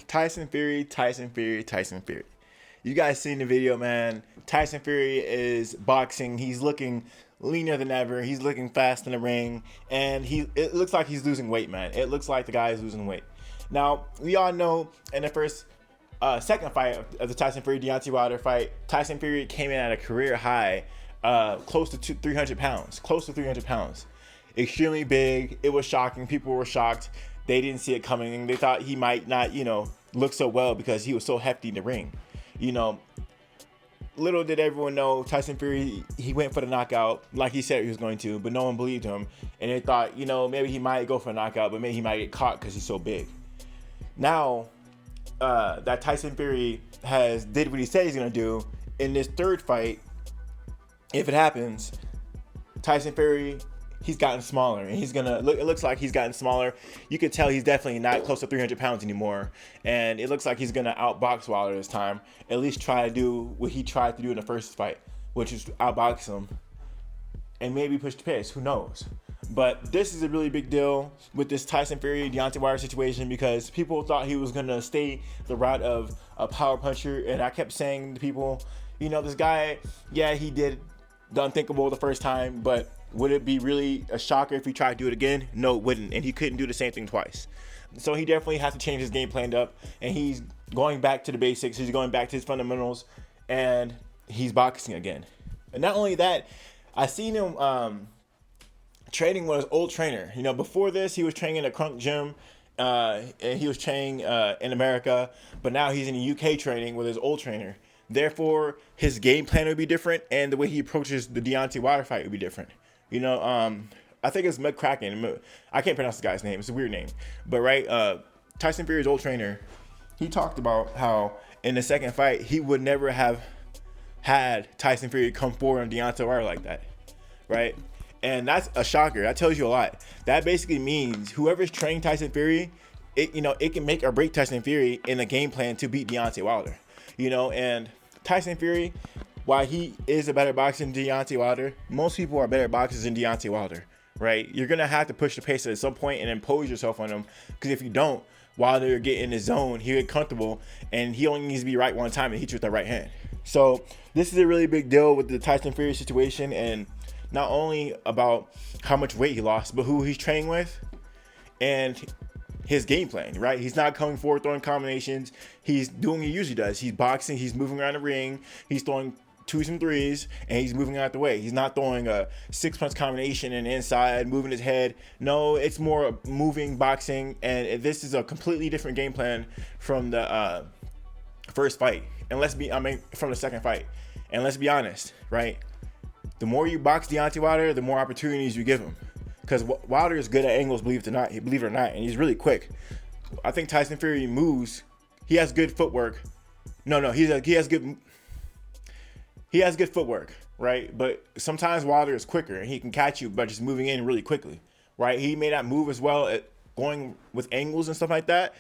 Tyson Fury, Tyson Fury, Tyson Fury. You guys seen the video, man. Tyson Fury is boxing. He's looking leaner than ever. He's looking fast in the ring. And it looks like he's losing weight, man. It looks like the guy is losing weight. Now, we all know in the second fight of the Tyson Fury Deontay Wilder fight, Tyson Fury came in at a career high, close to 300 pounds. Close to 300 pounds. Extremely big. It was shocking. People were shocked. They didn't see it coming. They thought he might not, look so well because he was so hefty in the ring. Little did everyone know, Tyson Fury, he went for the knockout like he said he was going to, but no one believed him. And they thought, maybe he might go for a knockout, but maybe he might get caught because he's so big. Now, that Tyson Fury did what he said he's going to do in this third fight, if it happens, Tyson Fury, he's gotten smaller, and it looks like he's gotten smaller. You could tell he's definitely not close to 300 pounds anymore, and it looks like he's gonna outbox Wilder this time. At least try to do what he tried to do in the first fight, which is outbox him and maybe push the pace. Who knows? But this is a really big deal with this Tyson Fury Deontay Wilder situation because people thought he was gonna stay the route of a power puncher, and I kept saying to people, this guy, yeah, he did the unthinkable the first time, but would it be really a shocker if he tried to do it again? No, it wouldn't. And he couldn't do the same thing twice. So he definitely has to change his game plan up. And he's going back to the basics. He's going back to his fundamentals. And he's boxing again. And not only that, I seen him training with his old trainer. Before this, he was training in a crunk gym. And he was training in America. But now he's in the UK training with his old trainer. Therefore, his game plan would be different. And the way he approaches the Deontay Wilder fight would be different. I think it's McCracken. I can't pronounce the guy's name. It's a weird name. But, right, Tyson Fury's old trainer, he talked about how in the second fight, he would never have had Tyson Fury come forward on Deontay Wilder like that, right? And that's a shocker. That tells you a lot. That basically means whoever's training Tyson Fury, it can make or break Tyson Fury in a game plan to beat Deontay Wilder, and Tyson Fury, while he is a better boxer than Deontay Wilder, most people are better boxers than Deontay Wilder, right? You're going to have to push the pace at some point and impose yourself on him, because if you don't, Wilder get in his zone, he'll get comfortable, and he only needs to be right one time and hit you with the right hand. So this is a really big deal with the Tyson Fury situation, and not only about how much weight he lost, but who he's training with and his game plan, right? He's not coming forward throwing combinations. He's doing what he usually does. He's boxing. He's moving around the ring. He's throwing 2s and 3s, and he's moving out the way. He's not throwing a 6-punch combination and inside, moving his head. No, it's more moving, boxing, and this is a completely different game plan from the first fight. And from the second fight. And let's be honest, right? The more you box Deontay Wilder, the more opportunities you give him. Because Wilder is good at angles, believe it or not, and he's really quick. I think Tyson Fury moves. He has good footwork. He has good footwork, right? But sometimes Wilder is quicker, and he can catch you by just moving in really quickly, right? He may not move as well at going with angles and stuff like that,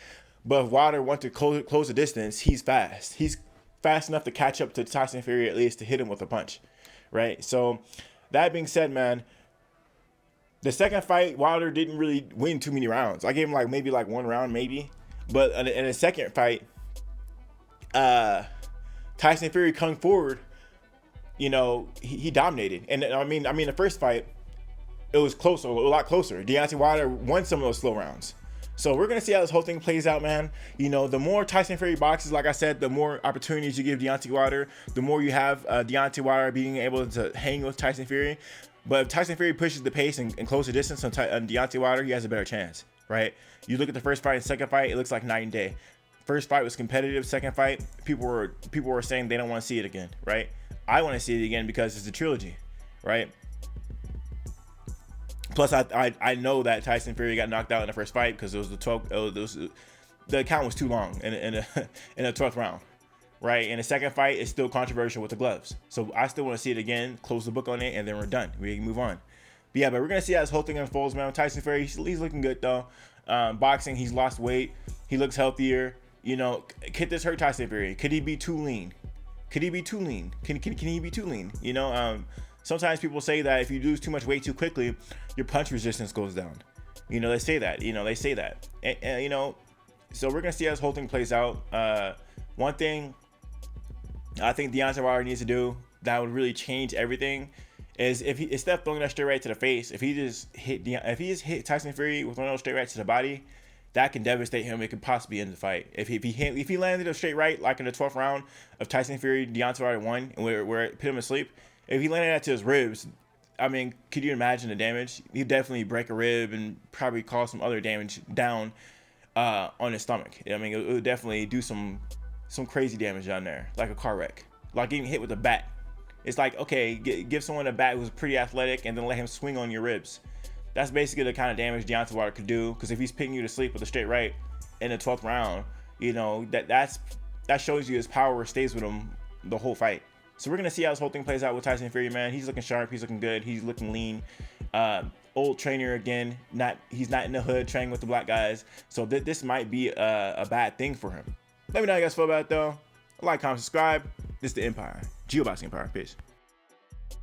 but if Wilder wants to close the distance, he's fast. He's fast enough to catch up to Tyson Fury, at least to hit him with a punch, right? So that being said, man, the second fight, Wilder didn't really win too many rounds. I gave him maybe one round, maybe. But in the second fight, Tyson Fury come forward, he dominated. And the first fight, it was closer, a lot closer. Deontay Wilder won some of those slow rounds. So we're going to see how this whole thing plays out, man. The more Tyson Fury boxes, like I said, the more opportunities you give Deontay Wilder, the more you have Deontay Wilder being able to hang with Tyson Fury. But if Tyson Fury pushes the pace and closes the distance on Deontay Wilder, he has a better chance, right? You look at the first fight and second fight, it looks like night and day. First fight was competitive. Second fight, people were saying they don't want to see it again, right? I want to see it again because it's a trilogy, right? Plus, I know that Tyson Fury got knocked out in the first fight because it was the count was too long in the 12th round. Right, in the second fight, it's still controversial with the gloves. So I still want to see it again, close the book on it, and then we're done. We can move on. But we're going to see how this whole thing unfolds, man. Tyson Fury, he's looking good, though. Boxing, he's lost weight. He looks healthier. Could this hurt Tyson Fury? Could he be too lean? Can he be too lean? Sometimes people say that if you lose too much weight too quickly, your punch resistance goes down. They say that. And So we're gonna see how this whole thing plays out. One thing I think Deontay Wilder needs to do that would really change everything is if he, instead of throwing that straight right to the face, if he just hit Tyson Fury with one of those straight rights to the body, that can devastate him. It could possibly end the fight. If he landed a straight right like in the 12th round of Tyson Fury, Deontay Wilder won, and where it put him asleep. If he landed that to his ribs, I mean, could you imagine the damage? He'd definitely break a rib and probably cause some other damage down on his stomach. I mean, it would definitely do some crazy damage down there, like a car wreck, like getting hit with a bat. It's like, okay, give someone a bat who's pretty athletic and then let him swing on your ribs. That's basically the kind of damage Deontay Wilder could do, because if he's picking you to sleep with a straight right in the 12th round, you know, that shows you his power stays with him the whole fight. So we're going to see how this whole thing plays out with Tyson Fury, man. He's looking sharp. He's looking good. He's looking lean. Old trainer again. He's not in the hood training with the black guys. So this might be a bad thing for him. Let me know how you guys feel about it, though. Like, comment, subscribe. This is the Empire. Geoboxing Empire. Peace.